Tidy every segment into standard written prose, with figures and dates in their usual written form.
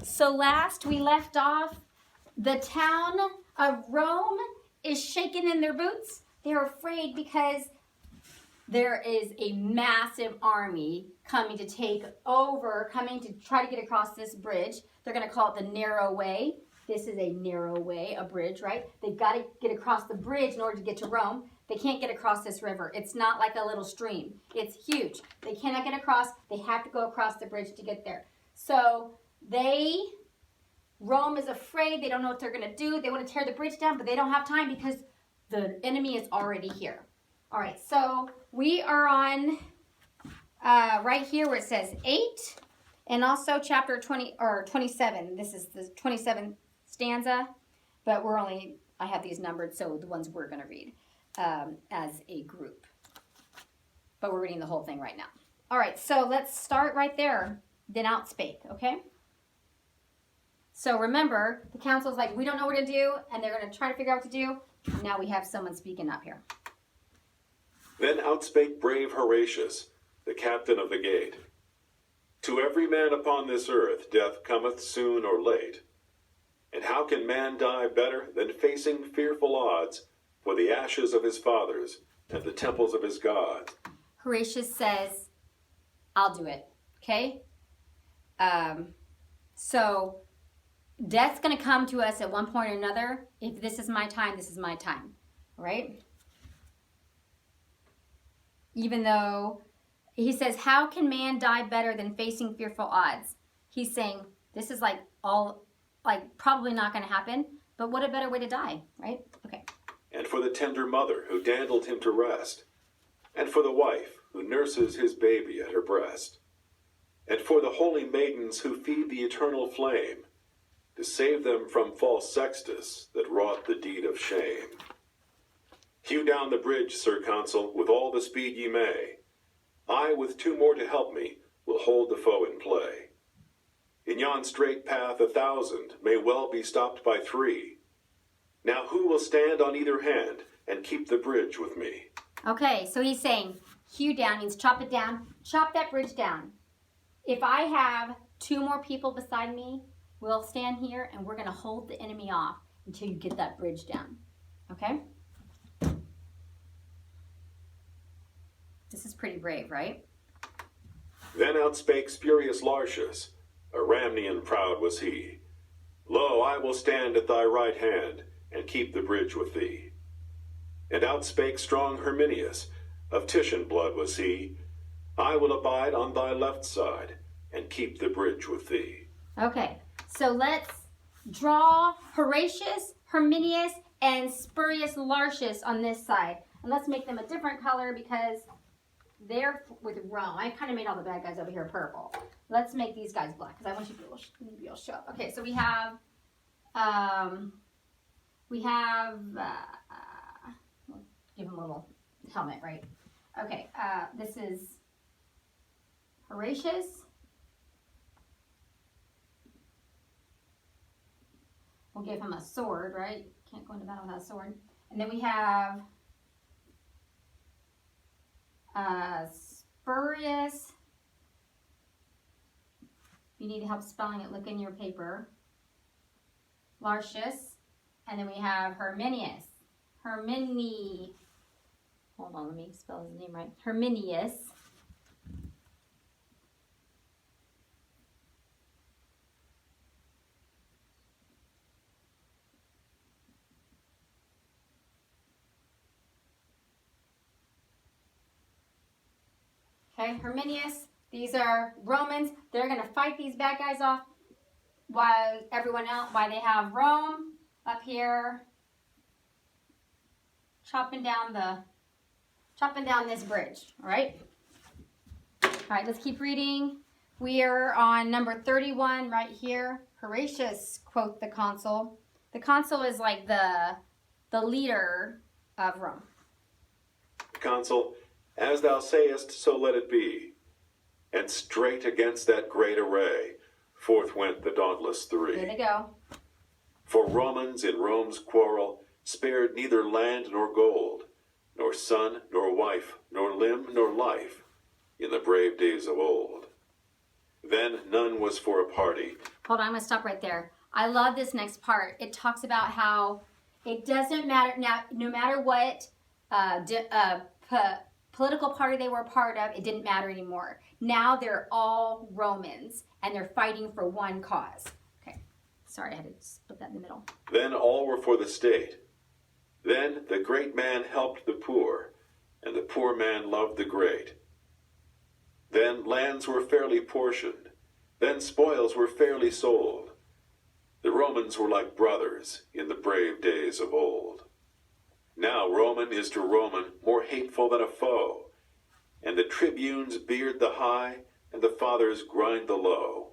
So last we left off, the town of Rome is shaking in their boots. They're afraid because there is a massive army coming to take over, coming to try to get across this bridge. They're going to call it the narrow way. This is a narrow way, a bridge, right? They've got to get across the bridge in order to get to Rome. They can't get across this river. It's not like a little stream. It's huge. They cannot get across. They have to go across the bridge to get there. So Rome is afraid. They don't know what they're going to do. They want to tear the bridge down, but they don't have time because the enemy is already here. All right, so we are on right here where it says 8 and also chapter 20 or 27. This is the 27th stanza, but I have these numbered, so the ones we're going to read as a group. But we're reading the whole thing right now. All right, so let's start right there. Then outspake, okay? So remember, the council's like, we don't know what to do, and they're going to try to figure out what to do. Now we have someone speaking up here. Then outspake brave Horatius, the captain of the gate. To every man upon this earth death cometh soon or late. And how can man die better than facing fearful odds for the ashes of his fathers and the temples of his gods? Horatius says, I'll do it, okay? So death's going to come to us at one point or another. If this is my time, this is my time, right? Even though he says, how can man die better than facing fearful odds? He's saying this is probably not going to happen, but what a better way to die, right? Okay. And for the tender mother who dandled him to rest, and for the wife who nurses his baby at her breast, and for the holy maidens who feed the eternal flame, to save them from false Sextus that wrought the deed of shame. Hew down the bridge, Sir Consul, with all the speed ye may. I, with 2 more to help me, will hold the foe in play. In yon straight path 1,000 may well be stopped by 3. Now who will stand on either hand and keep the bridge with me? Okay, so he's saying hew down means chop it down. Chop that bridge down. If I have 2 more people beside me, we'll stand here and we're going to hold the enemy off until you get that bridge down. Okay? This is pretty brave, right? Then outspake spurious Lartius, a Ramnian proud was he. Lo, I will stand at thy right hand, and keep the bridge with thee. And outspake strong Herminius, of Titian blood was he. I will abide on thy left side, and keep the bridge with thee. Okay, so let's draw Horatius, Herminius, and Spurius Lartius on this side. And let's make them a different color because they're with Rome. I kind of made all the bad guys over here purple. Let's make these guys black because I want you to be able to show up. Okay, so we have we'll give him a little helmet, right? Okay, this is Horatius. We'll give him a sword, right? Can't go into battle without a sword. And then we have Spurius. If you need help spelling it, look in your paper. Lartius. And then we have Herminius. Hold on, let me spell his name right. Herminius. Okay, Herminius, these are Romans. They're going to fight these bad guys off while they have Rome up here chopping down this bridge, all right? All right, let's keep reading. We are on number 31 right here. Horatius, quote the consul. The consul is like the leader of Rome. Consul, as thou sayest, so let it be. And straight against that great array, forth went the dauntless 3. There they go. For Romans in Rome's quarrel spared neither land nor gold, nor son, nor wife, nor limb, nor life, in the brave days of old. Then none was for a party. Hold on, I'm going to stop right there. I love this next part. It talks about how it doesn't matter now, no matter what political party they were a part of, it didn't matter anymore. Now they're all Romans and they're fighting for one cause. Okay, sorry, I had to split that in the middle. Then all were for the state. Then the great man helped the poor, and the poor man loved the great. Then lands were fairly portioned. Then spoils were fairly sold. The Romans were like brothers in the brave days of old. Now Roman is to Roman more hateful than a foe, and the tribunes beard the high, and the fathers grind the low.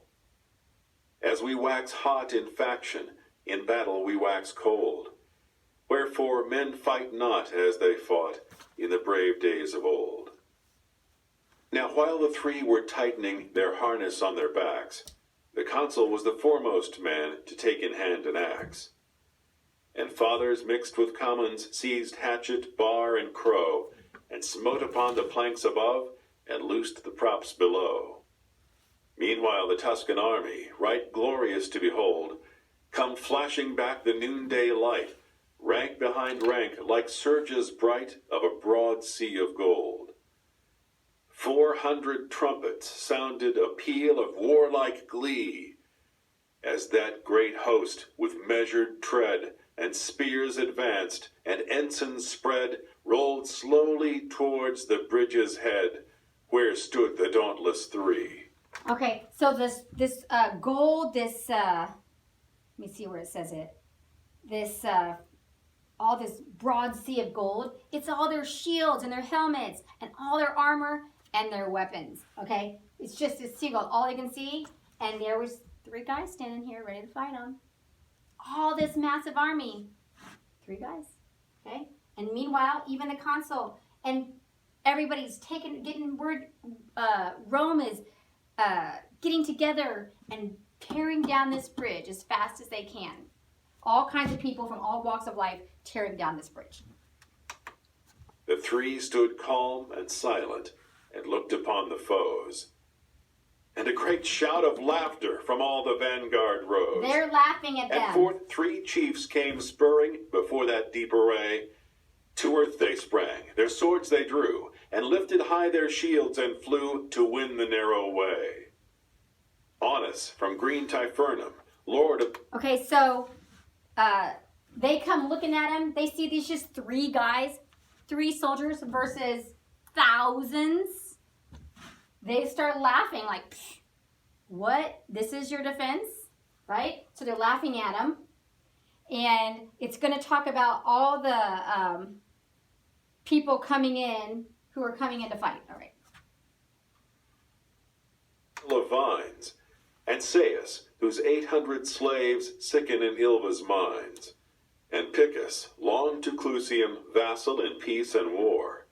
As we wax hot in faction, in battle we wax cold. Wherefore men fight not as they fought in the brave days of old. Now while the three were tightening their harness on their backs, the consul was the foremost man to take in hand an axe. And fathers mixed with commons seized hatchet, bar, and crow, and smote upon the planks above, and loosed the props below. Meanwhile the Tuscan army, right glorious to behold, come flashing back the noonday light, rank behind rank, like surges bright of a broad sea of gold. 400 trumpets sounded a peal of warlike glee, as that great host with measured tread and spears advanced, and ensigns spread, rolled slowly towards the bridge's head, where stood the dauntless three. Okay, so this gold, let me see where it says it. This all this broad sea of gold, it's all their shields and their helmets and all their armor and their weapons. Okay, it's just a sea of gold, all you can see. And there was 3 guys standing here ready to fight them. All this massive army, 3 guys. Okay, and meanwhile, even the consul and everybody's getting word. Rome is getting together and tearing down this bridge as fast as they can. All kinds of people from all walks of life tearing down this bridge. The 3 stood calm and silent and looked upon the foes. And a great shout of laughter from all the vanguard rose. They're laughing at them. And forth 3 chiefs came spurring before that deep array. To earth they sprang, their swords they drew, and lifted high their shields and flew to win the narrow way. Honus from green Tifernum, lord of... Okay, so they come looking at him. They see these just 3 guys, 3 soldiers versus thousands. They start laughing like, what? This is your defense? Right? So they're laughing at him. And it's going to talk about all the people coming in who are coming in to fight. All right. ...of vines, and Sais, whose 800 slaves sicken in Ilva's mines, and Picus, long to Clusium, vassal in peace and war,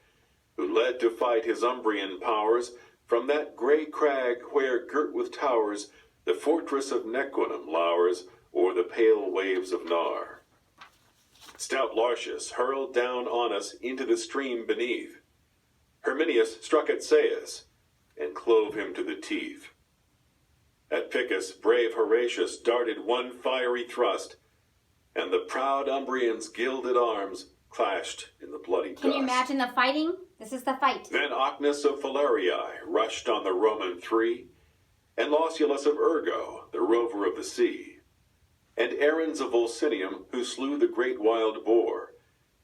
who led to fight his Umbrian powers from that grey crag where, girt with towers, the fortress of Nequinum lowers o'er the pale waves of Nar. Stout Lartius hurled down on us into the stream beneath. Herminius struck at Sais, and clove him to the teeth. At Picus, brave Horatius darted one fiery thrust, and the proud Umbrians' gilded arms clashed in the bloody dust. Can you imagine the fighting? This is the fight. Then Ocnus of Phalerii rushed on the Roman 3, and Lausulus of Ergo, the rover of the sea, and Aruns of Volsinium, who slew the great wild boar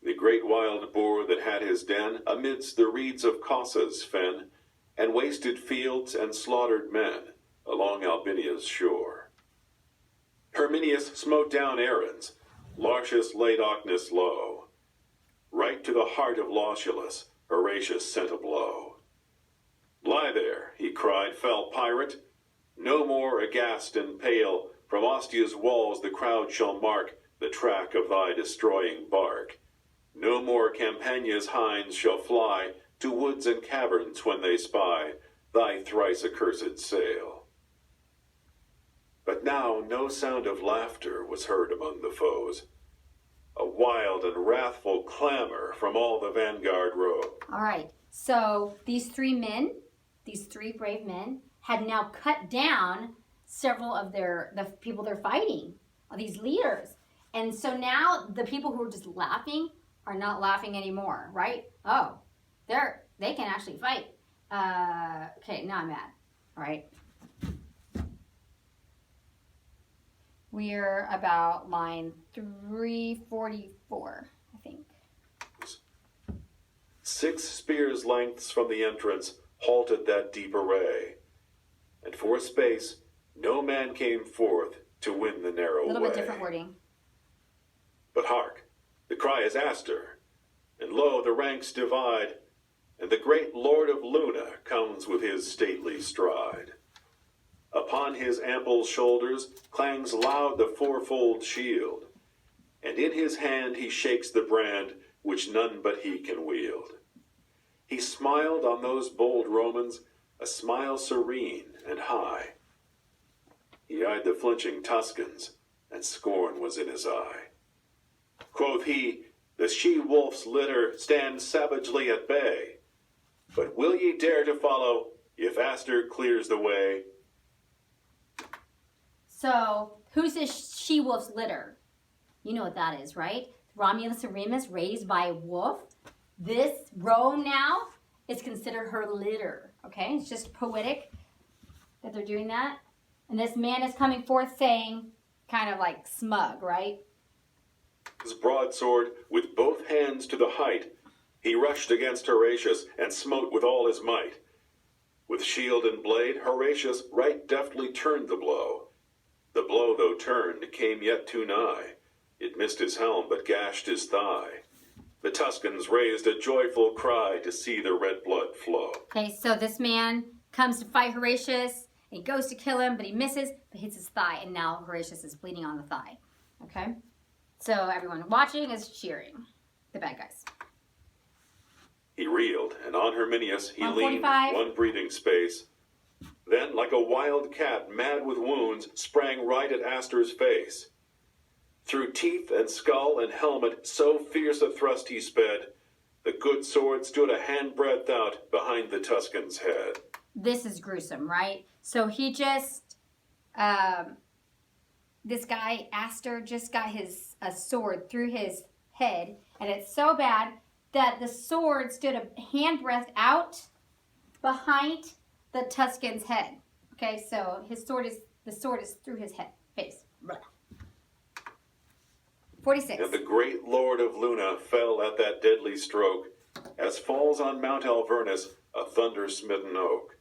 that had his den amidst the reeds of Cossa's fen, and wasted fields and slaughtered men along Albinia's shore. Herminius smote down Aruns, Lartius laid Ocnus low. Right to the heart of Lausulus, Horatius sent a blow. Lie there, he cried, fell pirate. No more aghast and pale, from Ostia's walls the crowd shall mark the track of thy destroying bark. No more Campania's hinds shall fly to woods and caverns when they spy thy thrice accursed sail. But now no sound of laughter was heard among the foes. A wild and wrathful clamor from all the vanguard row. All right, so these 3 men, these 3 brave men, had now cut down several of the people they're fighting, these leaders. And so now the people who are just laughing are not laughing anymore, right? Oh, they can actually fight. Okay, now I'm mad. All right. We're about line 344, I think. 6 spears' lengths from the entrance halted that deep array, and for a space no man came forth to win the narrow way. A little bit different wording. But hark, the cry is Astur, and lo, the ranks divide, and the great Lord of Luna comes with his stately stride. Upon his ample shoulders clangs loud the fourfold shield, and in his hand he shakes the brand which none but he can wield. He smiled on those bold Romans, a smile serene and high. He eyed the flinching Tuscans, and scorn was in his eye. Quoth he, the she-wolf's litter stands savagely at bay, but will ye dare to follow if Astur clears the way? So, who's this she-wolf's litter? You know what that is, right? Romulus and Remus raised by a wolf. This Rome now is considered her litter, okay? It's just poetic that they're doing that. And this man is coming forth saying, kind of like smug, right? His broadsword, with both hands to the height, he rushed against Horatius and smote with all his might. With shield and blade, Horatius right deftly turned the blow. The blow, though turned, came yet too nigh. It missed his helm, but gashed his thigh. The Tuscans raised a joyful cry to see the red blood flow. Okay, so this man comes to fight Horatius. He goes to kill him, but he misses, but hits his thigh, and now Horatius is bleeding on the thigh. Okay? So everyone watching is cheering the bad guys. He reeled, and on Herminius he leaned 145. one breathing space. Then, like a wild cat mad with wounds, sprang right at Astur's face. Through teeth and skull and helmet, so fierce a thrust he sped, the good sword stood a handbreadth out behind the Tuscan's head. This is gruesome, right? So he just, this guy, Astur, just got a sword through his head, and it's so bad that the sword stood a handbreadth out behind the Tuscan's head. Okay, so the sword is through his head, face. Blah. 46. And the great Lord of Luna fell at that deadly stroke, as falls on Mount Alvernus a thunder-smitten oak.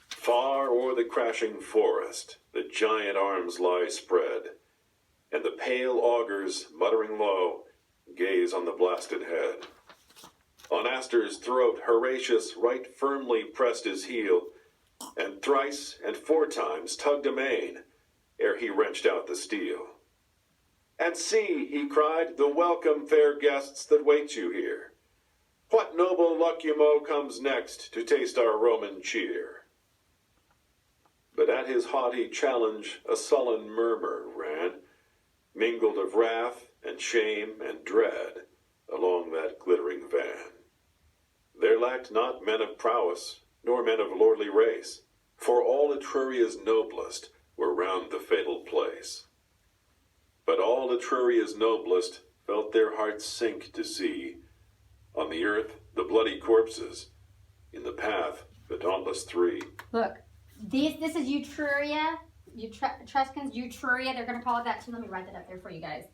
Far o'er the crashing forest the giant arms lie spread, and the pale augurs, muttering low, gaze on the blasted head. On Astur's throat Horatius right firmly pressed his heel, and thrice and 4 times tugged amain, ere he wrenched out the steel. And see, he cried, the welcome, fair guests, that wait you here. What noble Lucumo comes next to taste our Roman cheer? But at his haughty challenge a sullen murmur ran, mingled of wrath and shame and dread, along that glittering van. There lacked not men of prowess, nor men of lordly race, for all Etruria's noblest were round the fatal place. But all Etruria's noblest felt their hearts sink to see, on the earth the bloody corpses, in the path the dauntless 3. Look, this is Etruria, Etruscans, Etruria. They're going to call it that too. Let me write that up there for you guys.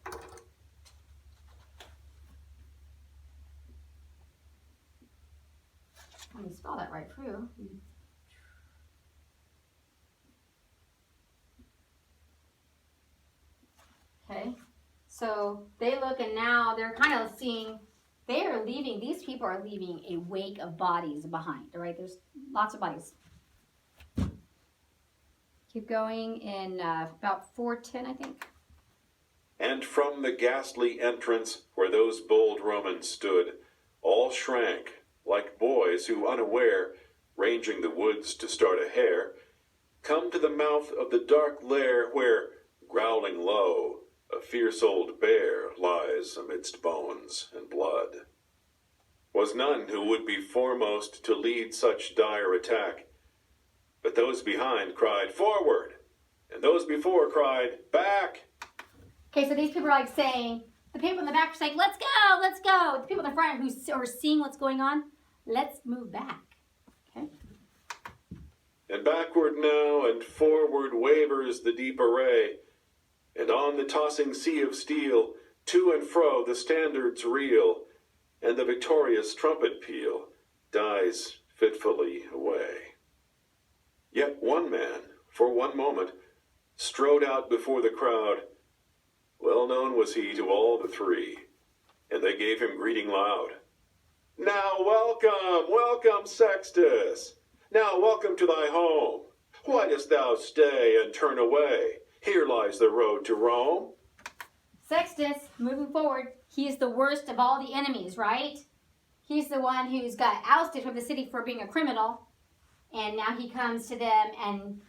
Let me spell that right for you. Okay, so they look, and now they're kind of seeing, they are leaving, these people are leaving a wake of bodies behind, all right? There's lots of bodies. Keep going in about 410, I think. And from the ghastly entrance where those bold Romans stood, all shrank, like boys who unaware, ranging the woods to start a hare, come to the mouth of the dark lair where, growling low, a fierce old bear lies amidst bones and blood. Was none who would be foremost to lead such dire attack, But those behind cried, "Forward!" And those before cried, "Back!" Okay, so these people are like saying, the people in the back are saying, let's go, let's go. The people in the front who are seeing what's going on, let's move back. Okay. And backward now and forward wavers the deep array, and on the tossing sea of steel, to and fro the standards reel, and the victorious trumpet peal dies fitfully away. Yet one man, for one moment, strode out before the crowd. Well known was he to all the three, and they gave him greeting loud. "Now welcome, welcome, Sextus! Now welcome to thy home. Why dost thou stay and turn away? Here lies the road to Rome." Sextus, moving forward, he is the worst of all the enemies, right? He's the one who's got ousted from the city for being a criminal, and now he comes to them, and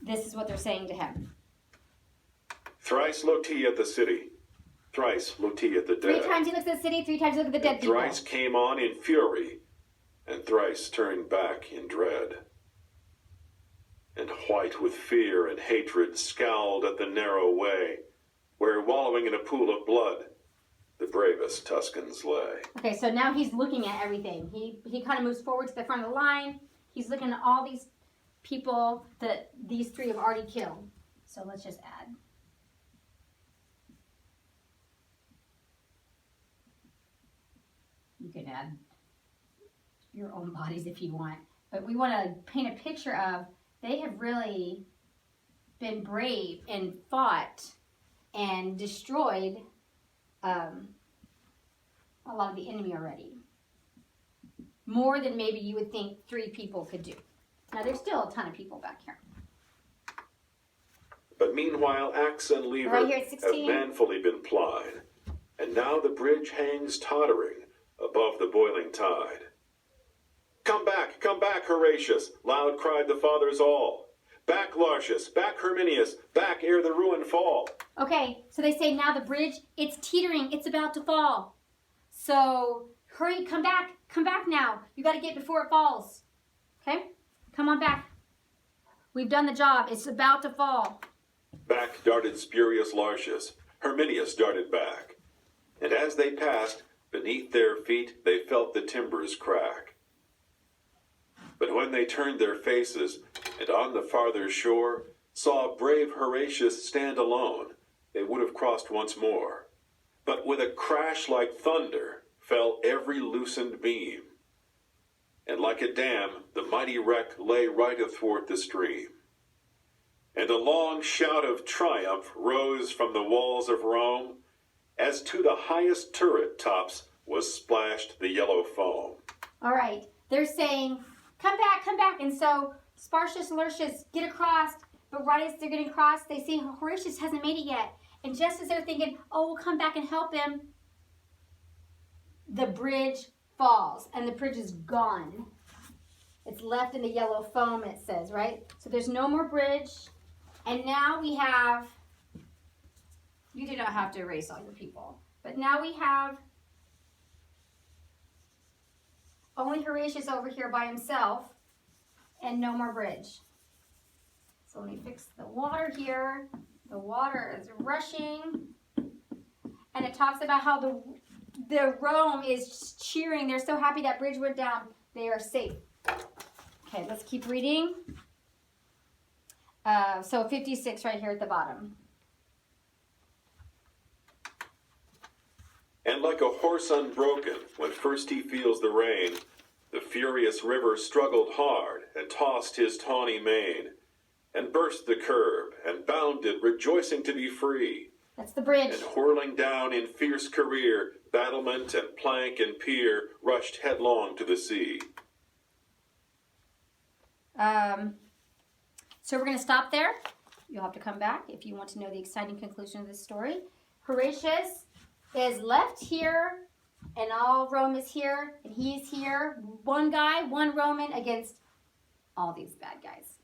this is what they're saying to him. "Thrice looked he at the city, thrice looked he at the dead. 3 times he looks at the city, 3 times he looks at the dead people. Thrice came on in fury, and thrice turned back in dread. And white with fear and hatred scowled at the narrow way, where wallowing in a pool of blood, the bravest Tuscans lay." Okay, so now he's looking at everything. He kind of moves forward to the front of the line. He's looking at all these people that these 3 have already killed. So let's just add. You can add your own bodies if you want. But we want to paint a picture of they have really been brave and fought and destroyed a lot of the enemy already. More than maybe you would think 3 people could do. Now, there's still a ton of people back here. But meanwhile axe and lever Right here at have 16. manfully been plied, and now the bridge hangs tottering above the boiling tide. Come back, Horatius!" loud cried the fathers all. "Back, Lartius, back, Herminius, back ere the ruin fall." Okay, so they say now the bridge, it's teetering, it's about to fall. So hurry, come back now. You got to get before it falls. Okay, come on back. We've done the job, it's about to fall. Back darted spurious Lartius, Herminius darted back, and as they passed, beneath their feet they felt the timbers crack. But when they turned their faces, and on the farther shore saw brave Horatius stand alone, they would have crossed once more. But with a crash like thunder fell every loosened beam, and like a dam the mighty wreck lay right athwart the stream. And a long shout of triumph rose from the walls of Rome, as to the highest turret tops was splashed the yellow foam. All right, they're saying, come back. And so Spartius and Lucius get across, but right as they're getting across, they see Horatius hasn't made it yet. And just as they're thinking, oh, we'll come back and help him, the bridge falls, and the bridge is gone. It's left in the yellow foam, it says, right? So there's no more bridge. And now we have, you do not have to erase all your people, but now we have only Horatius over here by himself and no more bridge. So let me fix the water here. The water is rushing. And it talks about how the Rome is cheering. They're so happy that bridge went down. They are safe. Okay, let's keep reading. So 56 right here at the bottom. And like a horse unbroken, when first he feels the rein, the furious river struggled hard and tossed his tawny mane, and burst the curb and bounded, rejoicing to be free. That's the bridge. And whirling down in fierce career, battlement and plank and pier rushed headlong to the sea. So we're going to stop there. You'll have to come back if you want to know the exciting conclusion of this story. Horatius is left here, and all Rome is here, and he's here. One guy, one Roman against all these bad guys.